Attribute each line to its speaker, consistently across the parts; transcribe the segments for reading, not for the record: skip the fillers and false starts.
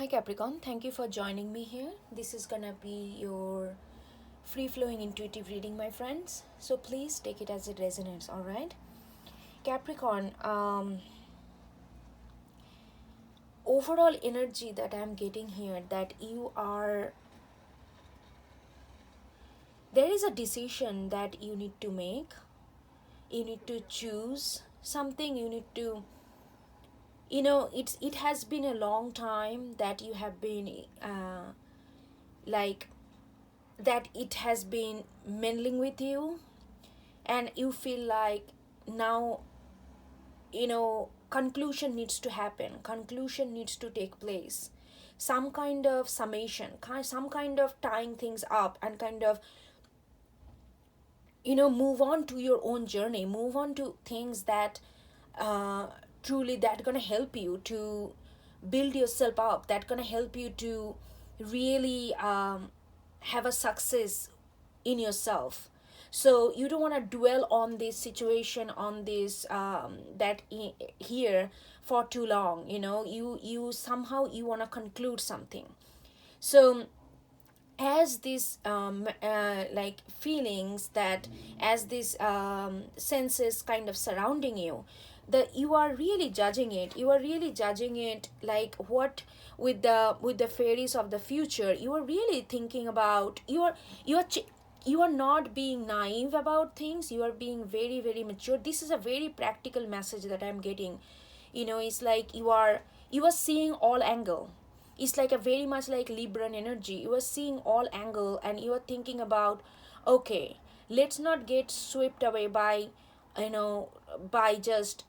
Speaker 1: Hi Capricorn, thank you for joining me here. This is gonna be your free flowing intuitive reading, my friends. So please take it as it resonates, alright? Capricorn, overall energy that I'm getting here that there is a decision that you need to make. You need to choose something, you need to it has been a long time that you have been like that it has been meddling with you, and you feel like now conclusion needs to happen, conclusion needs to take place, some kind of summation, some kind of tying things up, and kind of move on to your own journey, move on to things that uh, truly that gonna help you to build yourself up, that gonna help you to really have a success in yourself. So you don't want to dwell on this situation, on this here for too long. You somehow you want to conclude something. So as these like feelings, that as these senses kind of surrounding you, you are really judging it, you are really judging it like what, with the fairies of the future, you are really thinking about, you are not being naive about things, you are being very very mature. This is a very practical message that I'm getting. It's like you are seeing all angle. It's like a very much like Libran energy. You are seeing all angle, and you are thinking about, okay, let's not get swept away by you know by just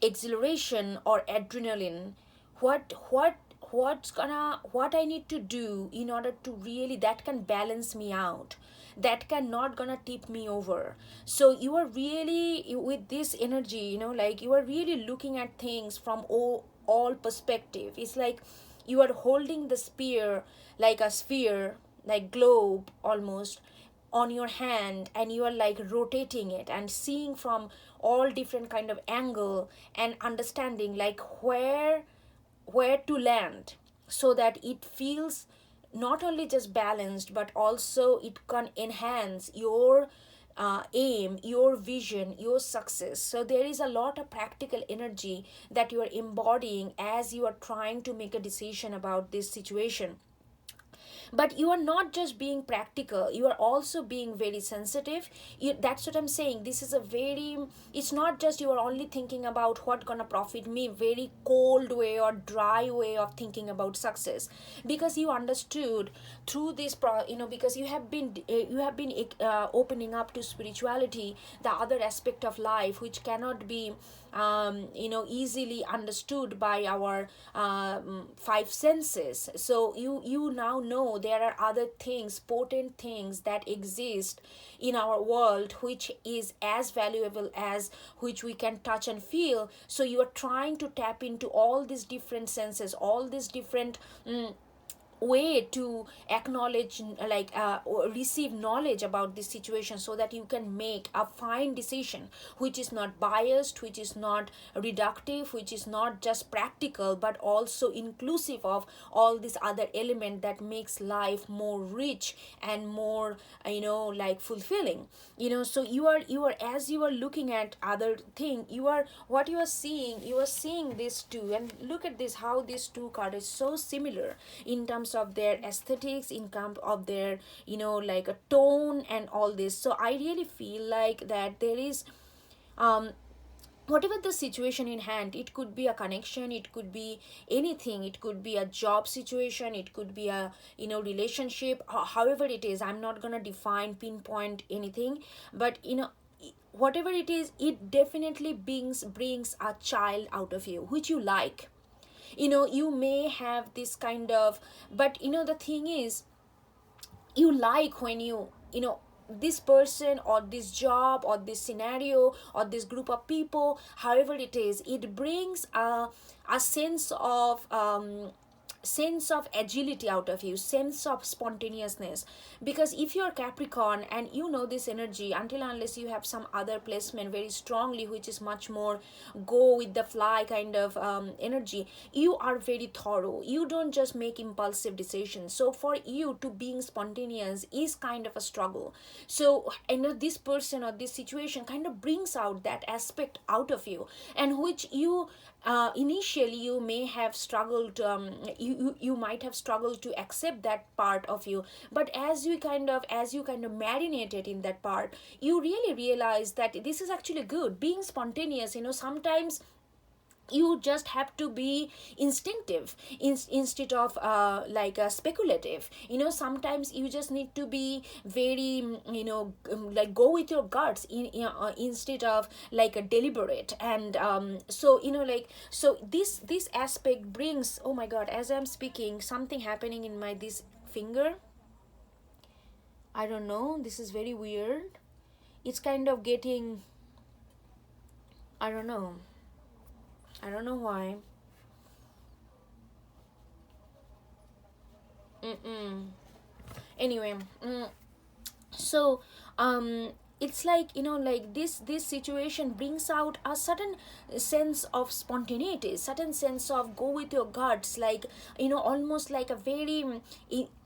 Speaker 1: exhilaration or adrenaline. What I need to do in order to really that can balance me out, that can not gonna tip me over. So you are really with this energy, like you are really looking at things from all perspective. It's like you are holding the spear, like a sphere, like globe almost, on your hand, and you are like rotating it and seeing from all different kind of angle, and understanding like where to land, so that it feels not only just balanced, but also it can enhance your aim, your vision, your success. So there is a lot of practical energy that you are embodying as you are trying to make a decision about this situation. But you are not just being practical, you are also being very sensitive. That's what I'm saying. This is a very, it's not just you are only thinking about what gonna profit me, very cold way or dry way of thinking about success. Because you understood through this because you have been opening up to spirituality, the other aspect of life which cannot be easily understood by our five senses. So you now know there are other things, potent things that exist in our world, which is as valuable as which we can touch and feel. So you are trying to tap into all these different senses, all these different way to acknowledge, or receive knowledge about this situation, so that you can make a fine decision which is not biased, which is not reductive, which is not just practical, but also inclusive of all this other element that makes life more rich and more like fulfilling. So you are as you are looking at other thing, what you are seeing this too. And look at this, how these two cards is so similar in terms of their aesthetics, in terms of their like a tone and all this. So I really feel like that there is um whatever the situation in hand, it could be a connection, it could be anything, it could be a job situation, it could be a relationship, however it is. I'm not gonna define, pinpoint anything, but whatever it is, it definitely brings a child out of you which you like. You may have this kind of, but the thing is, you like when this person or this job or this scenario or this group of people, however it is, it brings a sense of sense of agility out of you, sense of spontaneousness. Because if you're Capricorn and you know this energy, until unless you have some other placement very strongly, which is much more go with the fly kind of energy, you are very thorough. You don't just make impulsive decisions. So for you to being spontaneous is kind of a struggle. So I know this person or this situation kind of brings out that aspect out of you, and which you initially you may have struggled, you might have struggled to accept that part of you. But as you kind of marinated in that part, you really realize that this is actually good. Being spontaneous, sometimes you just have to be instinctive instead of speculative. Sometimes you just need to be very like go with your guts instead of like a deliberate. And so this aspect brings, oh my god, as I'm speaking, something happening in my this finger. I don't know, this is very weird. It's kind of getting, I don't know why. Anyway, so it's like, like this situation brings out a certain sense of spontaneity, certain sense of go with your guts, like, almost like a very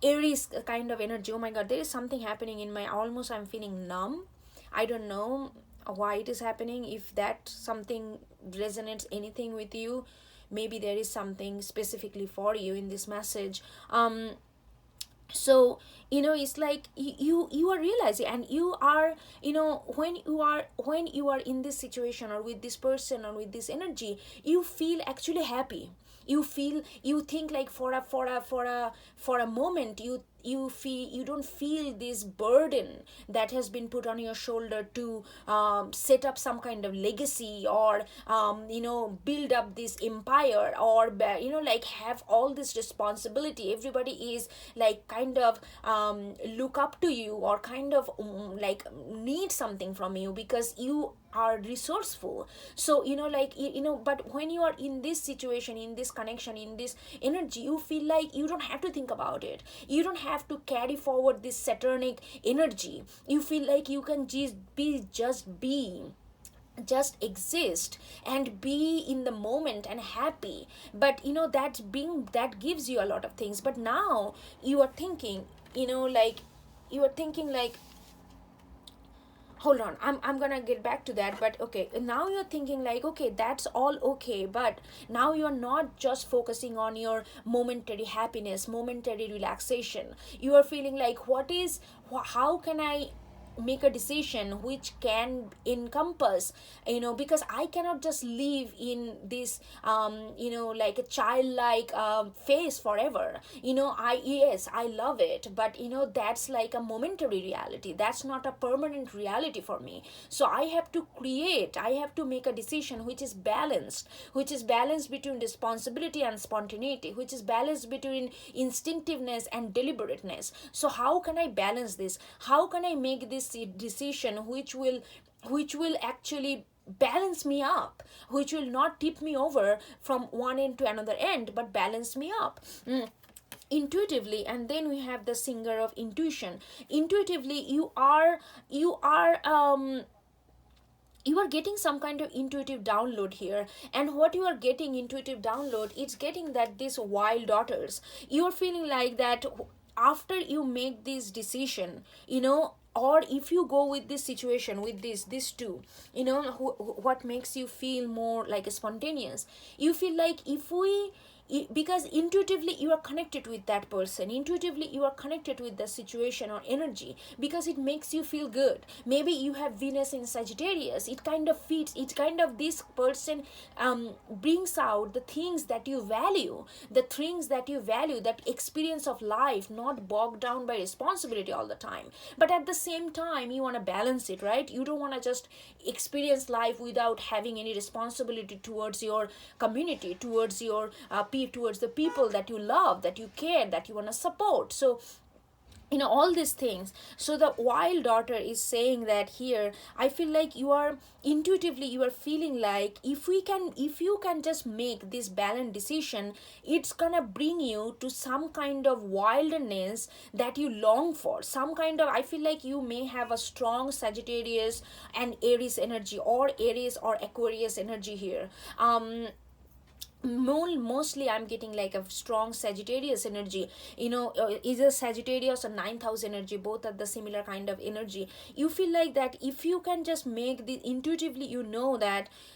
Speaker 1: Aries kind of energy. Oh my god, there is something happening in my, almost I'm feeling numb. I don't know why it is happening. If that something resonates anything with you, maybe there is something specifically for you in this message. So it's like you are realizing, and you are, when you are in this situation or with this person or with this energy, you feel actually happy. You think like for a moment, you feel, you don't feel this burden that has been put on your shoulder to set up some kind of legacy, or build up this empire, or like have all this responsibility. Everybody is like kind of look up to you, or kind of like need something from you because you are resourceful. So but when you are in this situation, in this connection, in this energy, you feel like you don't have to think about it. You don't have to carry forward this Saturnic energy. You feel like you can just exist and be in the moment and happy. But that gives you a lot of things. But now you are thinking, like, hold on, I'm gonna get back to that. But okay, now you're thinking like, okay, that's all okay, but now you're not just focusing on your momentary happiness, momentary relaxation. You are feeling like, how can I make a decision which can encompass, because I cannot just live in this like a childlike phase forever. I love it, but that's like a momentary reality. That's not a permanent reality for me. So I have to make a decision which is balanced, between responsibility and spontaneity, which is balanced between instinctiveness and deliberateness. So how can I balance this? How can I make this decision which will actually balance me up, which will not tip me over from one end to another end, but balance me up intuitively? And then we have the singer of intuition. Intuitively, you are getting some kind of intuitive download here. And what you are getting intuitive download, it's getting that these wild daughters, you are feeling like that after you make this decision, or if you go with this situation with this two, what makes you feel more like a spontaneous, you feel like because intuitively you are connected with that person, intuitively you are connected with the situation or energy, because it makes you feel good. Maybe you have Venus in Sagittarius, it kind of fits, it kind of, this person brings out the things that you value, that experience of life, not bogged down by responsibility all the time. But at the same time, you want to balance it, right? You don't want to just experience life without having any responsibility towards your community, towards your towards the people that you love, that you care, that you want to support. So all these things. So the wild daughter is saying that here, I feel like you are intuitively, you are feeling like, if you can just make this balanced decision, it's gonna bring you to some kind of wilderness that you long for, some kind of, I feel like you may have a strong Sagittarius and Aries energy, or Aries or Aquarius energy here. Mostly I'm getting like a strong Sagittarius energy, either Sagittarius or ninth house energy, both are the similar kind of energy. You feel like that if you can just make the intuitively,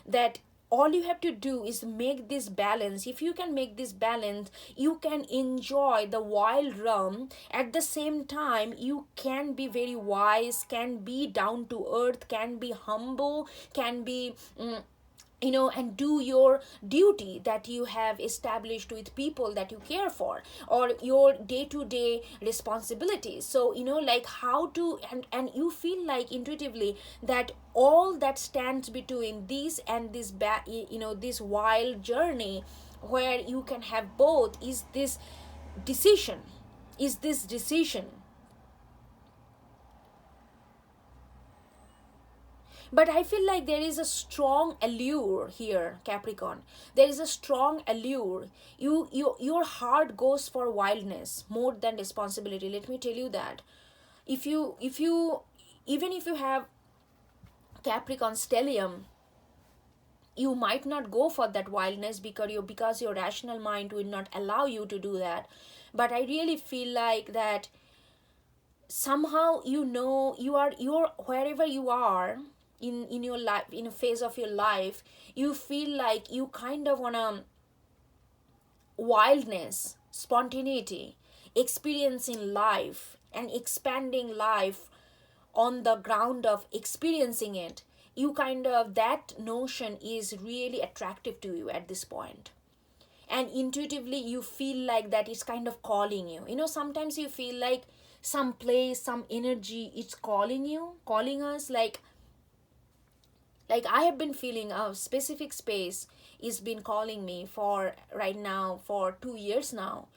Speaker 1: that all you have to do is make this balance. If you can make this balance, you can enjoy the wild realm. At the same time, you can be very wise, can be down to earth, can be humble, can be and do your duty that you have established with people that you care for, or your day-to-day responsibilities. So like how to, and you feel like intuitively that all that stands between this and this wild journey where you can have both decision is this decision. But I feel like there is a strong allure here, Capricorn. There is a strong allure. Your heart goes for wildness more than responsibility. Let me tell you that. If you even if you have Capricorn stellium, you might not go for that wildness because your rational mind will not allow you to do that. But I really feel like that somehow you're wherever you are in your life, in a phase of your life, you feel like you kind of want to wildness, spontaneity, experiencing life and expanding life on the ground of experiencing it. You kind of, that notion is really attractive to you at this point, and intuitively you feel like that it's kind of calling you. Sometimes you feel like some place, some energy, it's calling you, calling us, like I have been feeling a specific space is been calling me for right now for 2 years now.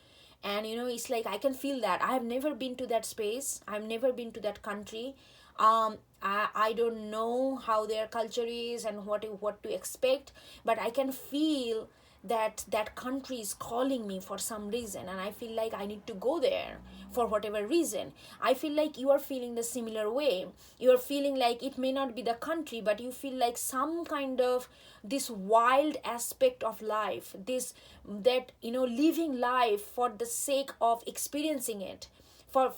Speaker 1: And it's like I can feel that. I have never been to that space, I've never been to that country. I don't know how their culture is and what to expect, but I can feel that country is calling me for some reason, and I feel like I need to go there for whatever reason. I feel like you are feeling the similar way. You are feeling like it may not be the country, but you feel like some kind of this wild aspect of life, this that living life for the sake of experiencing it, for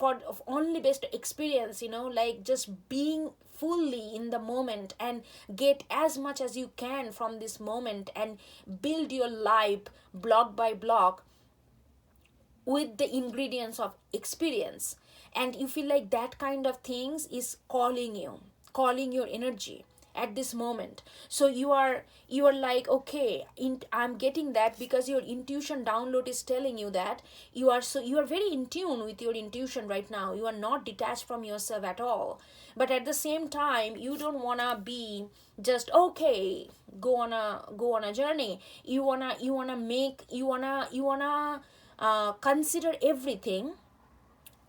Speaker 1: only best experience, like just being fully in the moment and get as much as you can from this moment and build your life block by block with the ingredients of experience. And you feel like that kind of things is calling your energy at this moment. So you are like, okay, I'm getting that because your intuition download is telling you that you are very in tune with your intuition right now. You are not detached from yourself at all. But at the same time, you don't want to be just okay, go on a journey. You wanna consider everything,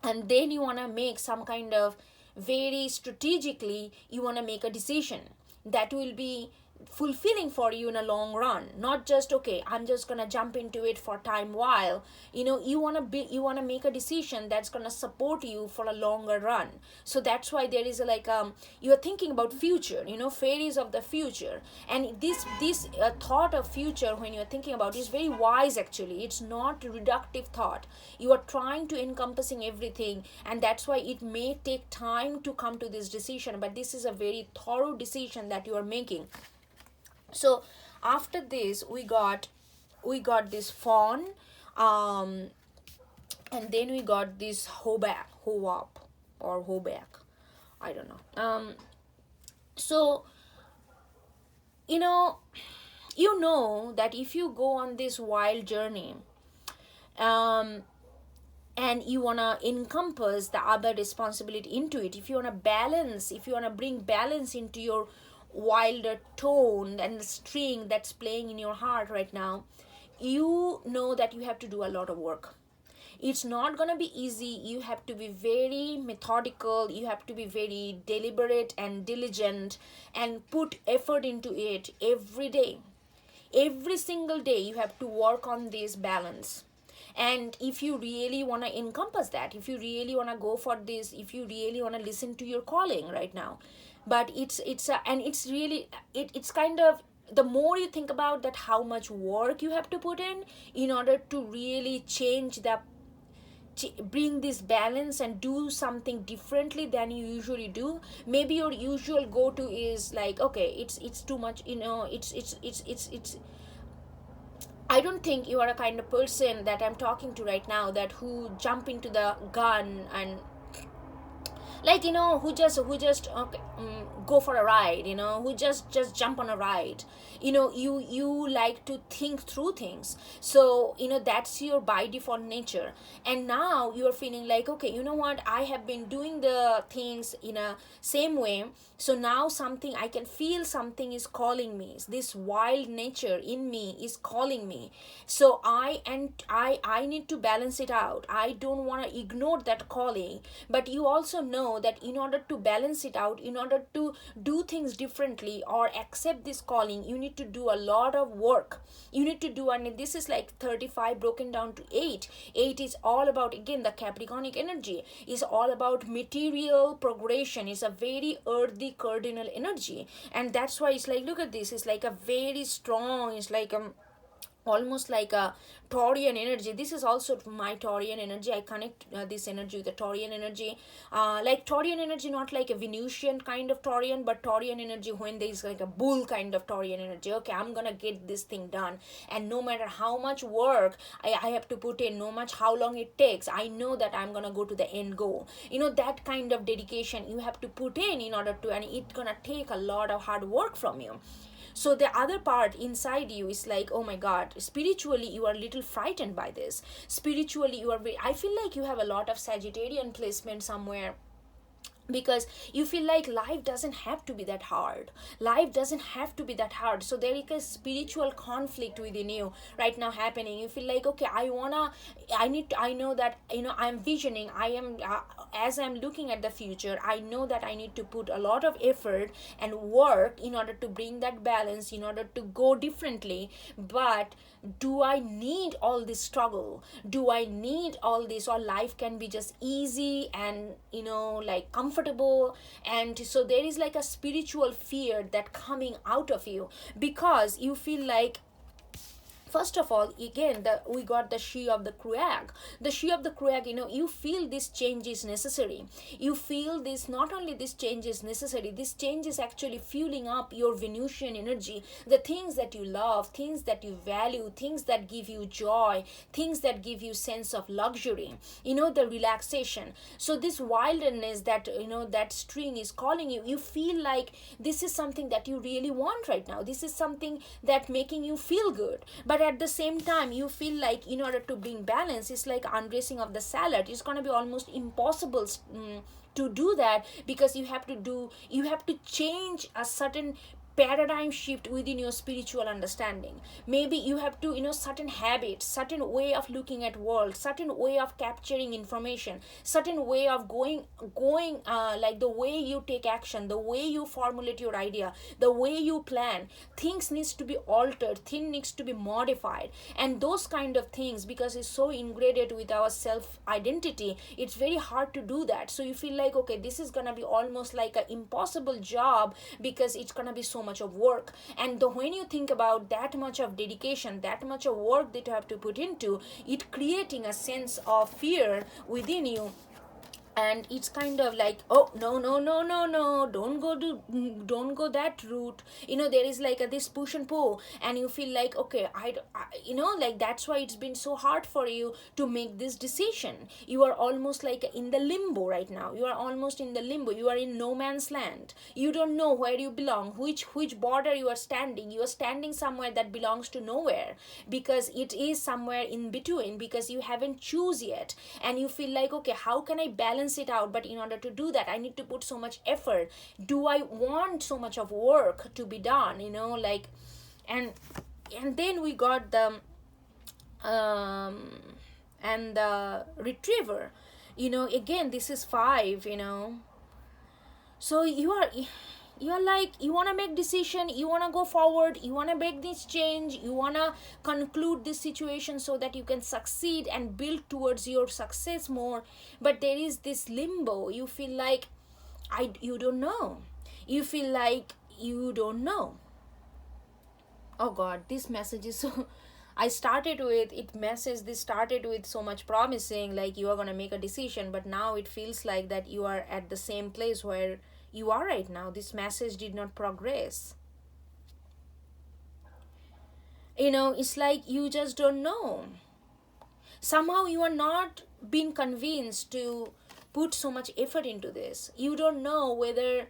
Speaker 1: and then you want to make some kind of very strategically, you want to make a decision that will be fulfilling for you in a long run, not just okay, I'm just gonna jump into it for time while. You want to make a decision that's gonna support you for a longer run. So that's why there is you're thinking about future, fairies of the future. And this thought of future, when you're thinking about, is very wise. Actually, it's not reductive thought. You are trying to encompassing everything, and that's why it may take time to come to this decision, but this is a very thorough decision that you are making. So after this, we got this fawn, um and then we got this hobap or hoback, I don't know. So you know that if you go on this wild journey, um and you want to encompass the other responsibility into it, if you want to balance, if you want to bring balance into your wilder tone and the string that's playing in your heart right now, you know that you have to do a lot of work. It's not gonna be easy. You have to be very methodical, you have to be very deliberate and diligent, and put effort into it every day. Every single day you have to work on this balance. And if you really want to encompass that, if you really want to go for this, if you really want to listen to your calling right now, but and it's really, it's kind of, the more you think about that, how much work you have to put in order to really change the, bring this balance and do something differently than you usually do. Maybe your usual go to is like, okay, it's too much, it's I don't think you are a kind of person that I'm talking to right now, that who jump into the gun and, like, who just okay, go for a ride, who just jump on a ride. You like to think through things. So that's your by default nature. And now you're feeling like, okay, you know what, I have been doing the things in a same way. So now something, I can feel something is calling me, this wild nature in me is calling me. So I need to balance it out. I don't want to ignore that calling. But you also know that in order to balance it out, in order to do things differently or accept this calling, you need to do a lot of work. You need to do, and this is like 35 broken down to 8. 8 is all about, again, the Capricornic energy is all about material progression. It's a very earthy cardinal energy, and that's why it's like, look at this, it's like a very strong, it's like almost like a Taurian energy. This is also my Taurian energy. I connect this energy with the Taurian energy. Like Taurian energy, not like a Venusian kind of Taurian, but Taurian energy when there is like a bull kind of Taurian energy. Okay, I'm gonna get this thing done, and no matter how much work I have to put in, no much how long it takes, I know that I'm gonna go to the end goal. That kind of dedication you have to put in order to, and it's gonna take a lot of hard work from you. So the other part inside you is like, oh my god, spiritually you are a little frightened by this. Spiritually you are I feel like you have a lot of Sagittarian placement somewhere, because you feel like life doesn't have to be that hard. Life doesn't have to be that hard. So there is a spiritual conflict within you right now happening. You feel like, okay, I know that, I'm visioning, I am as I'm looking at the future, I know that I need to put a lot of effort and work in order to bring that balance, in order to go differently. But do I need all this struggle? Do I need all this? Or life can be just easy and like comfortable? And so there is like a spiritual fear that coming out of you, because you feel like, first of all, again, we got the she of the Kruag. The she of the Kruag, you feel this change is necessary. You feel this, not only this change is necessary, this change is actually fueling up your Venusian energy. The things that you love, things that you value, things that give you joy, things that give you sense of luxury, the relaxation. So this wilderness that, that string is calling you, you feel like this is something that you really want right now. This is something that making you feel good. But at the same time, you feel like in order to bring balance, it's like undressing of the salad. It's going to be almost impossible to do that, because you have to change a certain paradigm shift within your spiritual understanding. Maybe you have to, certain habits, certain way of looking at world, certain way of capturing information, certain way of going like the way you take action, the way you formulate your idea, the way you plan. Things needs to be altered, things needs to be modified. And those kind of things, because it's so ingrained with our self identity, it's very hard to do that. So you feel like, okay, this is gonna be almost like an impossible job, because it's gonna be so much of work. And when you think about that much of dedication, that much of work that you have to put into it, creating a sense of fear within you. And it's kind of like, oh, no, don't go that route. There is like this push and pull, and you feel like, okay, I like that's why it's been so hard for you to make this decision. You are almost like in the limbo right now. You are almost in the limbo. You are in no man's land. You don't know where you belong, which border you are standing. You are standing somewhere that belongs to nowhere, because it is somewhere in between, because you haven't choose yet. And you feel like, okay, how can I balance it out? But in order to do that, I need to put so much effort. Do I want so much of work to be done? And then we got the and the retriever. Again, this is 5. So you are like, you want to make decision, you want to go forward, you want to make this change, you want to conclude this situation so that you can succeed and build towards your success more. But there is this limbo. You feel like you don't know. You feel like you don't know. Oh god, this message is so I started with it message this started with so much promising, like you are going to make a decision, but now it feels like that you are at the same place where you are right now. This message did not progress. It's like you just don't know. Somehow you are not being convinced to put so much effort into this. You don't know whether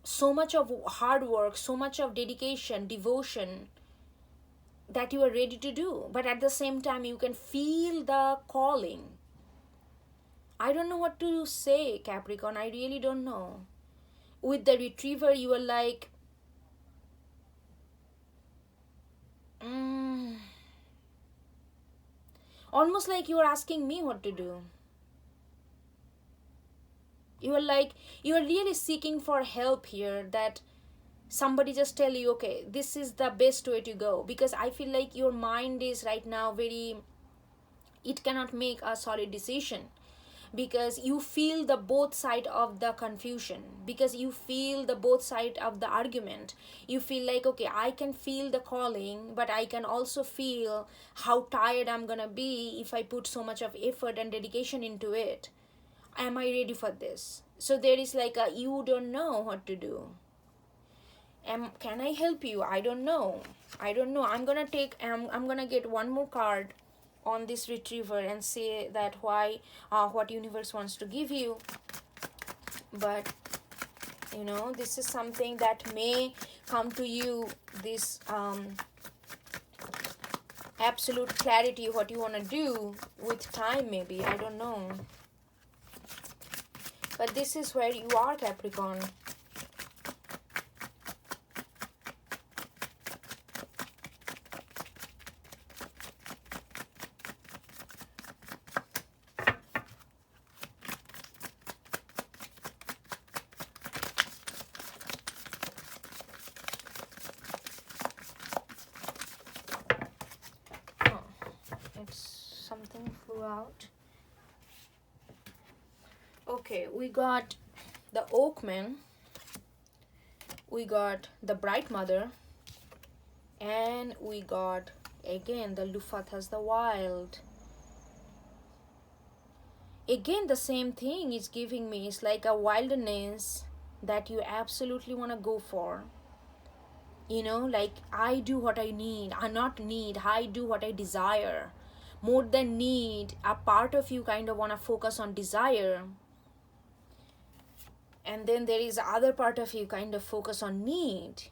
Speaker 1: so much of hard work, so much of dedication, devotion that you are ready to do, but at the same time you can feel the calling. I don't know what to say, Capricorn. I really don't know. With the retriever, you are like, almost like you are asking me what to do. You are like, you are really seeking for help here, that somebody just tell you, okay, this is the best way to go. Because I feel like your mind is right now very, it cannot make a solid decision, because you feel the both side of the confusion, because you feel the both side of the argument. You feel like, okay, I can feel the calling, but I can also feel how tired I'm gonna be if I put so much of effort and dedication into it. Am I ready for this? So there is like a, you don't know what to do. Can I help you? I don't know. I'm gonna get one more card on this retriever and say that why, what universe wants to give you. But this is something that may come to you, this absolute clarity, what you want to do with time, maybe, I don't know. But this is where you are, Capricorn. Something flew out. Okay, we got the Oakman, we got the Bright Mother, and we got again the Lufathas the Wild. Again, the same thing is giving me. It's like a wilderness that you absolutely want to go for. Like, I do what I need. I do what I desire. More than need, a part of you kind of want to focus on desire. And then there is other part of you kind of focus on need.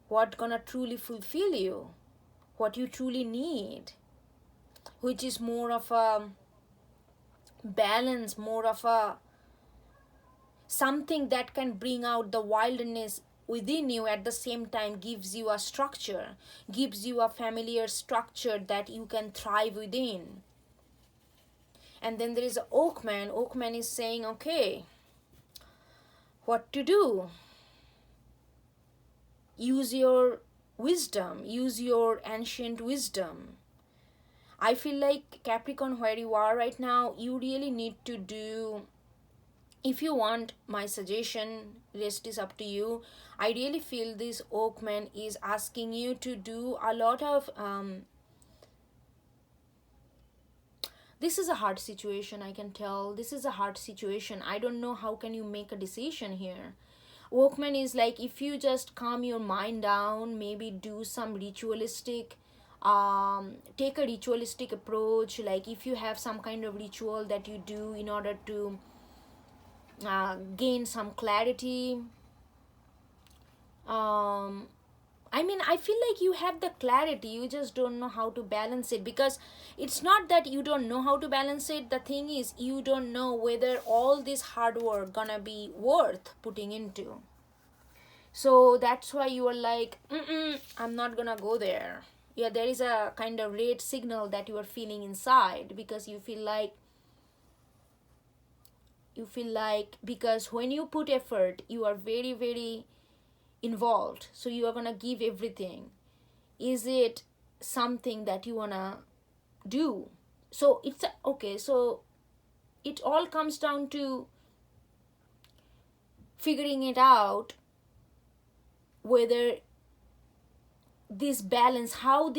Speaker 1: What gonna truly fulfill you? What you truly need? Which is more of a balance, more of a something that can bring out the wilderness within you, at the same time gives you a structure, gives you a familiar structure that you can thrive within. And then there is Oakman. Oakman is saying, okay, what to do? Use your wisdom, use your ancient wisdom. I feel like, Capricorn, where you are right now, you really need to do, if you want my suggestion, rest is up to you. I really feel this Oakman is asking you to do a lot of this is a hard situation. I can tell this is a hard situation. I don't know how can you make a decision here. Oakman is like, if you just calm your mind down, maybe do some ritualistic, take a ritualistic approach. Like, if you have some kind of ritual that you do in order to gain some clarity. I feel like you have the clarity, you just don't know how to balance it. Because it's not that you don't know how to balance it, the thing is, you don't know whether all this hard work gonna be worth putting into. So that's why you are like, I'm not gonna go there. Yeah, there is a kind of red signal that you are feeling inside, because you feel like because when you put effort, you are very, very involved, so you are gonna give everything. Is it something that you wanna do? So it's okay, so it all comes down to figuring it out, whether this balance, how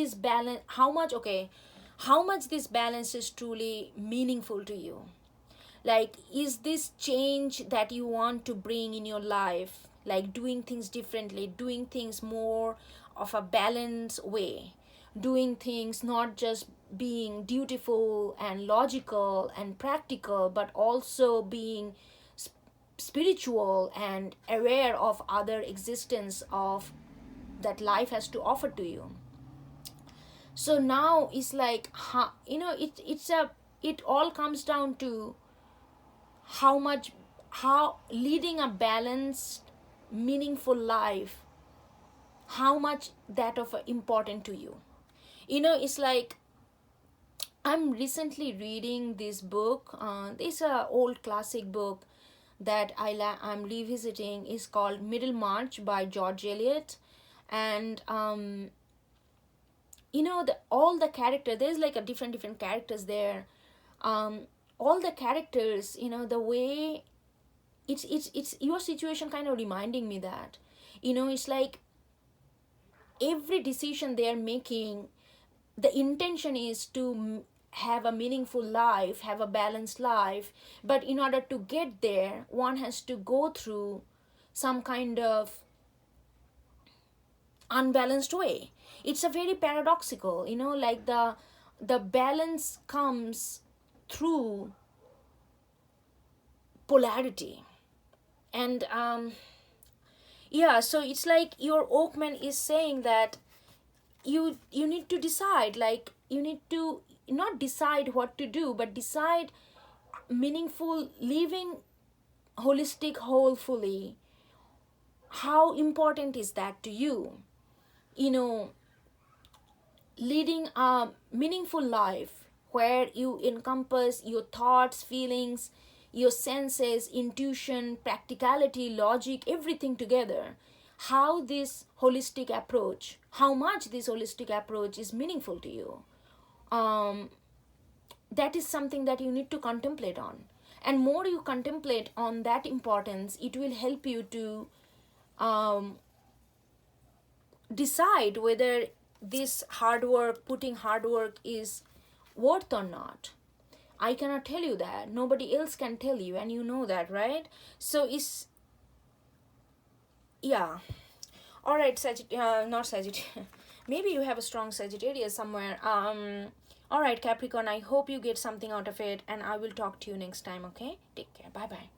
Speaker 1: much, okay, how much this balance is truly meaningful to you. Like, is this change that you want to bring in your life, like doing things differently, doing things more of a balanced way, doing things not just being dutiful and logical and practical, but also being spiritual and aware of other existence of that life has to offer to you. So now it's like, it all comes down to how leading a balanced, meaningful life, how much that of important to you. It's like, I'm recently reading this book. This old classic book that I'm revisiting, is called Middlemarch by George Eliot. And all the character, there's like a different characters there. All the characters, the way it's your situation kind of reminding me that, it's like every decision they are making, the intention is to have a meaningful life, have a balanced life. But in order to get there, one has to go through some kind of unbalanced way. It's a very paradoxical, like the balance comes through polarity. And yeah, so it's like your Oakman is saying that you need to decide, like you need to not decide what to do, but decide meaningful living, holistic, wholefully. How important is that to you? Leading a meaningful life where you encompass your thoughts, feelings, your senses, intuition, practicality, logic, everything together. How this holistic approach, how much this holistic approach is meaningful to you. That is something that you need to contemplate on. And more you contemplate on that importance, it will help you to decide whether this putting hard work is worth or not. I cannot tell you that. Nobody else can tell you, and you know that, right? So it's, yeah. All right, not Sagittarius. Maybe you have a strong Sagittarius somewhere. All right, Capricorn, I hope you get something out of it, and I will talk to you next time, okay? Take care. Bye-bye.